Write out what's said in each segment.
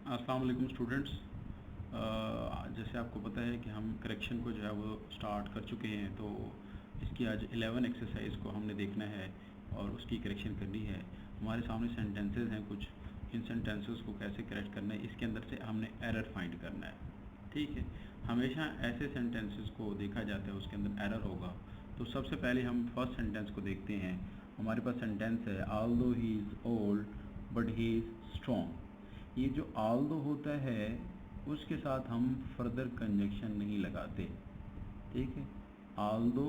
अस्सलाम वालेकुम स्टूडेंट्स। जैसे आपको पता है कि हम करेक्शन को जो है वो स्टार्ट कर चुके हैं, तो इसकी आज 11 एक्सरसाइज को हमने देखना है और उसकी करेक्शन करनी है। हमारे सामने सेंटेंसेस हैं कुछ, इन सेंटेंसेस को कैसे करेक्ट करना है, इसके अंदर से हमने एरर फाइंड करना है। ठीक है, हमेशा ऐसे सेंटेंसेस को देखा जाता है उसके अंदर एरर होगा। तो सबसे पहले हम फर्स्ट सेंटेंस को देखते हैं। हमारे पास सेंटेंस है although he is old but he is strong. ये जो ऑल्दो होता है उसके साथ हम फर्दर कंजक्शन नहीं लगाते। ठीक है, ऑल्दो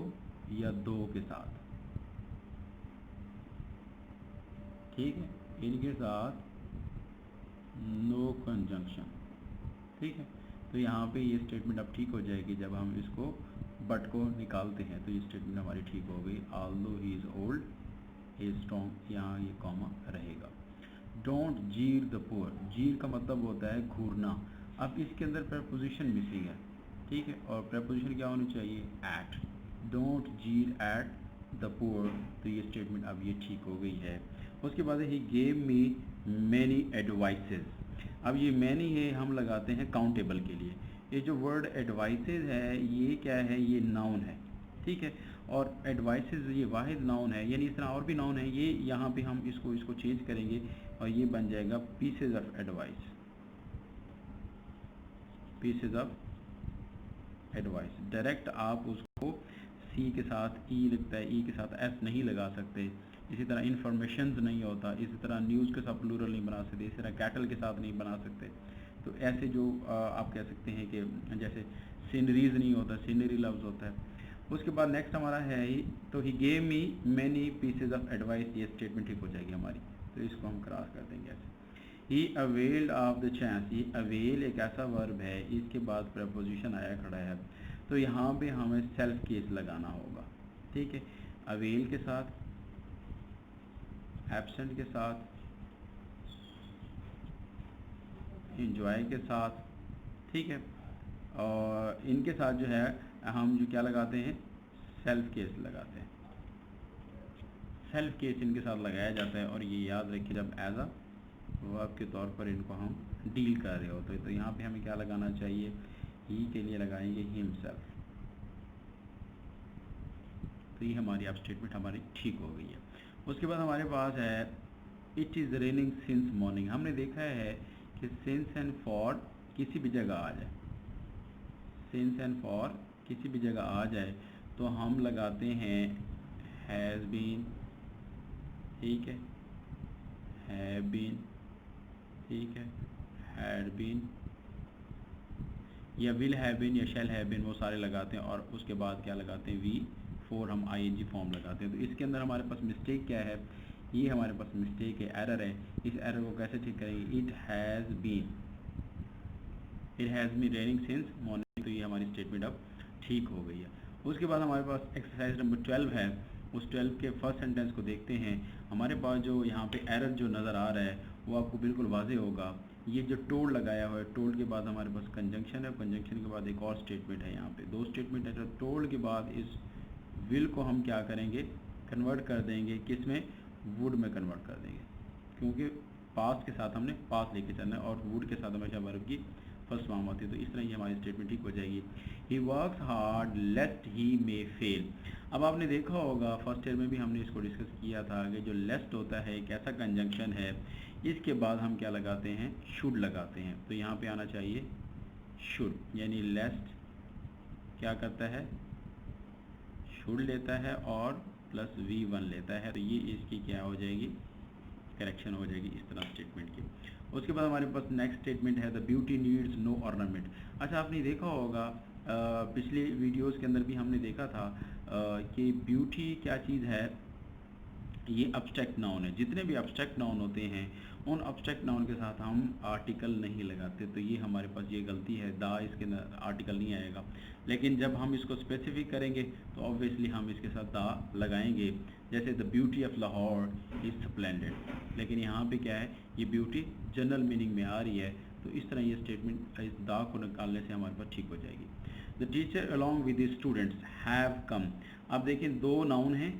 या दो के साथ, ठीक है, इनके साथ नो कंजंक्शन। ठीक है, तो यहाँ पे ये स्टेटमेंट अब ठीक हो जाएगी जब हम इसको बट को निकालते हैं, तो ये स्टेटमेंट हमारी ठीक हो गई। Although he is old he is strong, यहाँ ये कॉमा रहेगा। डोंट जीर द पुअर, जीर का मतलब होता है घूरना। अब इसके अंदर प्रपोजिशन मिसिंग है, ठीक है, और प्रपोजिशन क्या होनी चाहिए, एट। डोंट जीर एट द पुअर, तो ये स्टेटमेंट अब ये ठीक हो गई है। उसके बाद he gave me many advices. अब ये मैनी है हम लगाते हैं काउंटेबल के लिए। ये जो वर्ड एडवाइसेस है ये क्या है, ये नाउन है, ठीक है, और एडवाइसेस ये वाहिद नाउन है, यानी इस तरह और भी नाउन है। ये यहाँ पे हम इसको चेंज करेंगे और ये बन जाएगा pieces of advice, pieces of advice. Direct आप उसको सी के साथ ई लगता है, ई के साथ एस नहीं लगा सकते। इसी तरह इंफॉर्मेशन नहीं होता, इसी तरह न्यूज़ के साथ प्लूरल नहीं बना सकते, इसी तरह कैटल के साथ नहीं बना सकते। तो ऐसे जो आप कह सकते हैं कि जैसे सीनरीज नहीं होता, सीनरी लफ्ज़ होता है। उसके बाद नेक्स्ट हमारा है तो he gave me many pieces of advice, ये स्टेटमेंट ठीक हो जाएगी हमारी। तो इसको हम क्रॉस कर देंगे ऐसे। ही अवेल्ड ऑफ द चांस, ये अवेल एक ऐसा वर्ब है, इसके बाद प्रपोजिशन आया खड़ा है, तो यहाँ पे हमें सेल्फ केस लगाना होगा। ठीक है, अवेल के साथ, एब्सेंट के साथ, इंजॉय के साथ, ठीक है, और इनके साथ जो है हम जो क्या लगाते हैं, सेल्फ केस लगाते हैं। सेल्फ केस इनके साथ लगाया जाता है, और ये याद रखिए जब एज अ वर्ब के तौर पर इनको हम डील कर रहे होते हैं, तो यहाँ पे हमें क्या लगाना चाहिए, ही के लिए लगाएंगे हिमसेल्फ। तो ये हमारी अब स्टेटमेंट हमारी ठीक हो गई है। उसके बाद हमारे पास है it is raining since morning. हमने देखा है कि सिंस एंड फॉर किसी भी जगह आ जाए, सिंस एंड फॉर किसी भी जगह आ जाए तो हम लगाते हैं हैज़ बीन, ठीक है, हैव बीन, ठीक है, हैड बीन, या विल हैव बीन या शैल हैव बीन, वो सारे लगाते हैं। और उसके बाद क्या लगाते हैं, वी फोर हम आईएनजी फॉर्म लगाते हैं। तो इसके अंदर हमारे पास मिस्टेक क्या है, ये हमारे पास मिस्टेक है, एरर है। इस एरर को कैसे ठीक करेंगे, it has been raining since morning, तो ये हमारी स्टेटमेंट अब ठीक हो गई है। उसके बाद हमारे पास एक्सरसाइज नंबर 12 है, उस 12 के फर्स्ट सेंटेंस को देखते हैं। हमारे पास जो यहाँ पे एरर जो नज़र आ रहा है वो आपको बिल्कुल वाजे होगा। ये जो टोल्ड लगाया हुआ है, टोल्ड के बाद हमारे पास कंजंक्शन है, कंजंक्शन के बाद एक और स्टेटमेंट है, यहाँ पे दो स्टेटमेंट है। तो टोल्ड के बाद इस विल को हम क्या करेंगे, कन्वर्ट कर देंगे, किस में, वुड में कन्वर्ट कर देंगे, क्योंकि पास के साथ हमने पास लेके चलना है और वुड के साथ हमेशा वर्ब की फर्स्ट फॉर्म होती है। तो इस तरह ही हमारी स्टेटमेंट ठीक हो जाएगी। He works hard लेस्ट he may fail. अब आपने देखा होगा फर्स्ट ईयर में भी हमने इसको डिस्कस किया था कि जो लेस्ट होता है एक ऐसा कंजंक्शन है, इसके बाद हम क्या लगाते हैं, शुड लगाते हैं। तो यहाँ पे आना चाहिए शुड, यानी लेस्ट क्या करता है, शुड लेता है और प्लस V1 लेता है। तो ये इसकी क्या हो जाएगी, करेक्शन हो जाएगी इस तरह स्टेटमेंट की। उसके बाद हमारे पास नेक्स्ट स्टेटमेंट है the beauty needs no ornament. अच्छा, आपने देखा होगा पिछले वीडियोस के अंदर भी हमने देखा था कि ब्यूटी क्या चीज़ है, ये अब्स्ट्रैक्ट नाउन है। जितने भी अब्स्ट्रैक्ट नाउन होते हैं उन अब्स्ट्रैक्ट नाउन के साथ हम आर्टिकल नहीं लगाते, तो ये हमारे पास ये गलती है, दा इसके अंदर आर्टिकल नहीं आएगा। लेकिन जब हम इसको स्पेसिफिक करेंगे तो ऑब्वियसली हम इसके साथ दा लगाएंगे, जैसे the beauty of Lahore is splendid. लेकिन यहाँ पे क्या है, ये ब्यूटी जनरल मीनिंग में आ रही है, तो इस तरह ये स्टेटमेंट इस दा को निकालने से हमारे पास ठीक हो जाएगी। The teacher along with the students have come. अब देखिए दो नाउन हैं,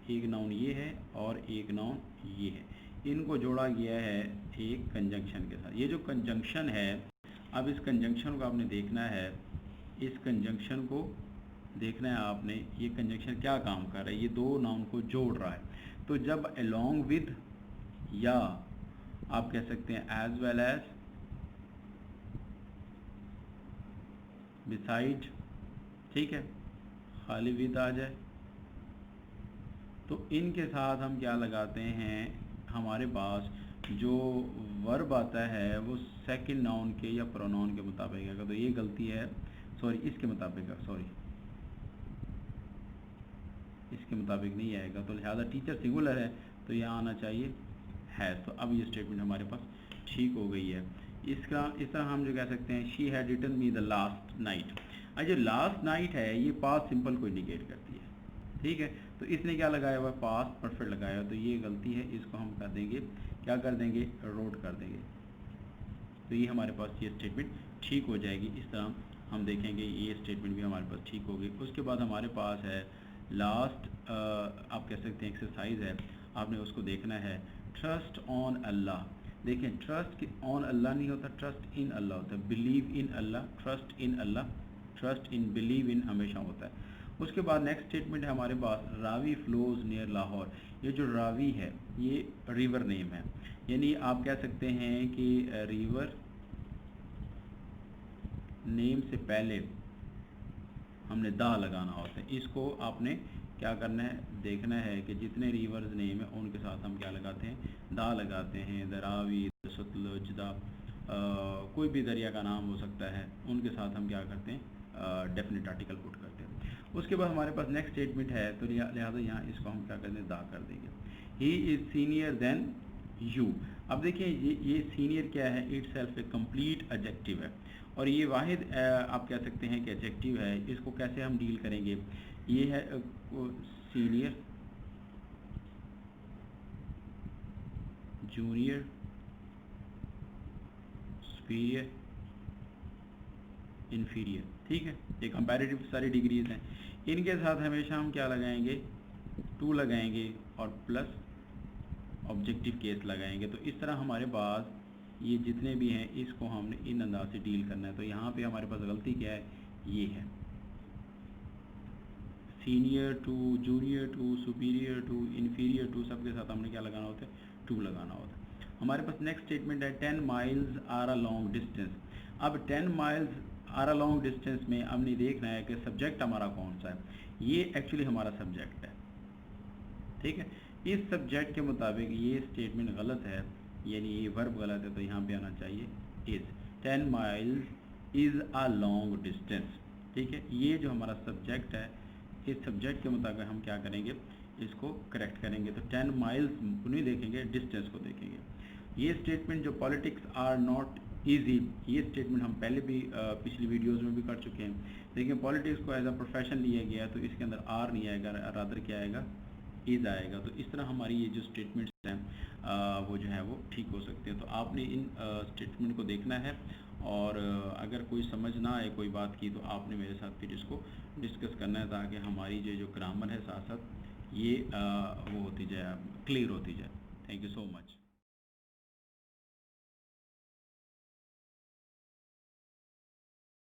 एक नाउन ये है और एक नाउन ये है। इनको जोड़ा गया है एक कंजंक्शन के साथ। ये जो कंजंक्शन है, अब इस कंजंक्शन को आपने देखना है, इस कंजंक्शन को देखना है आपने, ये कंजंक्शन क्या काम कर रहा है, ये दो नाउन को जोड़ रहा है। तो जब अलोंग विद या आप कह सकते हैं एज वेल एज, बिसाइड, ठीक है, खाली विद आ जाए, तो इनके साथ हम क्या लगाते हैं, हमारे पास जो वर्ब आता है वो सेकंड नाउन के या प्रोनाउन के मुताबिक है। तो ये गलती है, सॉरी इसके मुताबिक है, सॉरी इसके मुताबिक नहीं आएगा। तो लिहाजा टीचर सिंगुलर है तो यहाँ आना चाहिए हैज़। तो अब ये स्टेटमेंट हमारे पास ठीक हो गई है। इस तरह हम जो कह सकते हैं, she had written me the last night. अब जो लास्ट नाइट है ये पास्ट सिंपल को इंडिकेट करती है, ठीक है। तो इसने क्या लगाया हुआ है, पास्ट परफेक्ट लगाया हुआ, तो ये गलती है, इसको हम कर देंगे, क्या कर देंगे, रोट कर देंगे। तो ये हमारे पास ये स्टेटमेंट ठीक हो जाएगी। इस तरह हम देखेंगे ये स्टेटमेंट भी हमारे पास ठीक होगी। उसके बाद हमारे पास है लास्ट, आप कह सकते हैं एक्सरसाइज है, आपने उसको देखना है, ट्रस्ट ऑन अल्लाह। देखें, ट्रस्ट ऑन अल्लाह नहीं होता, ट्रस्ट इन अल्लाह होता है। Believe in Allah, trust in Allah, trust in, believe in हमेशा होता है। उसके बाद नेक्स्ट स्टेटमेंट है हमारे पास, रावी फ्लोज नियर लाहौर। ये जो रावी है ये रिवर नेम है, यानी आप कह सकते हैं कि रिवर नेम से पहले हमने दा लगाना होता है। इसको आपने क्या करना है, देखना है कि जितने रिवर्स नेम है उनके साथ हम क्या लगाते हैं, दा लगाते हैं। The Ravi, the Sutlej, the कोई भी दरिया का नाम हो सकता है, उनके साथ हम क्या करते हैं, डेफिनेट आर्टिकल पुट करते हैं। उसके बाद हमारे पास नेक्स्ट स्टेटमेंट है, तो लिहाजा यहाँ इसको हम क्या करते हैं, दा कर देंगे। He is senior then you. अब देखिए ये सीनियर क्या है, it's self A complete adjective है, और ये वाहिद आप कह सकते हैं कि एडजेक्टिव है। इसको कैसे हम डील करेंगे, ये है सीनियर, जूनियर, सुपीरियर, इन्फीरियर, ठीक है। ये कंपैरेटिव सारी डिग्रीज हैं। इनके साथ हमेशा हम क्या लगाएंगे, टू लगाएंगे और प्लस ऑब्जेक्टिव केस लगाएंगे। तो इस तरह हमारे पास ये जितने भी हैं इसको हमने इन अंदाज से डील करना है। तो यहाँ पे हमारे पास गलती क्या है, ये है senior to, junior to, superior to, inferior to, सबके साथ हमने क्या लगाना होता है, टू लगाना होता है। हमारे पास नेक्स्ट स्टेटमेंट है, 10 miles are a long distance. अब 10 miles are a long distance में हमने देखना है कि सब्जेक्ट हमारा कौन सा है। ये एक्चुअली हमारा सब्जेक्ट है, ठीक है। इस सब्जेक्ट के मुताबिक ये स्टेटमेंट गलत है, यानी ये वर्ब गलत है, तो यहाँ पे आना चाहिए is. 10 miles is a long distance, ठीक है। ये जो हमारा सब्जेक्ट है, इस सब्जेक्ट के मुताबिक हम क्या करेंगे, इसको करेक्ट करेंगे। तो 10 माइल्स नहीं देखेंगे, डिस्टेंस को देखेंगे। ये स्टेटमेंट जो पॉलिटिक्स आर नॉट ईजी, ये स्टेटमेंट हम पहले भी पिछली वीडियोस में भी कर चुके हैं। लेकिन पॉलिटिक्स को एज अ प्रोफेशन लिया गया, तो इसके अंदर आर नहीं आएगा, रादर क्या आएगा, इज़ आएगा। तो इस तरह हमारी ये जो स्टेटमेंट्स हैं वो जो है वो ठीक हो सकते हैं। तो आपने इन स्टेटमेंट को देखना है, और अगर कोई समझ ना आए कोई बात की, तो आपने मेरे साथ फिर इसको डिस्कस करना है, ताकि हमारी जो ग्रामर है साथ साथ ये वो होती जाए, क्लियर होती जाए। Thank you so much.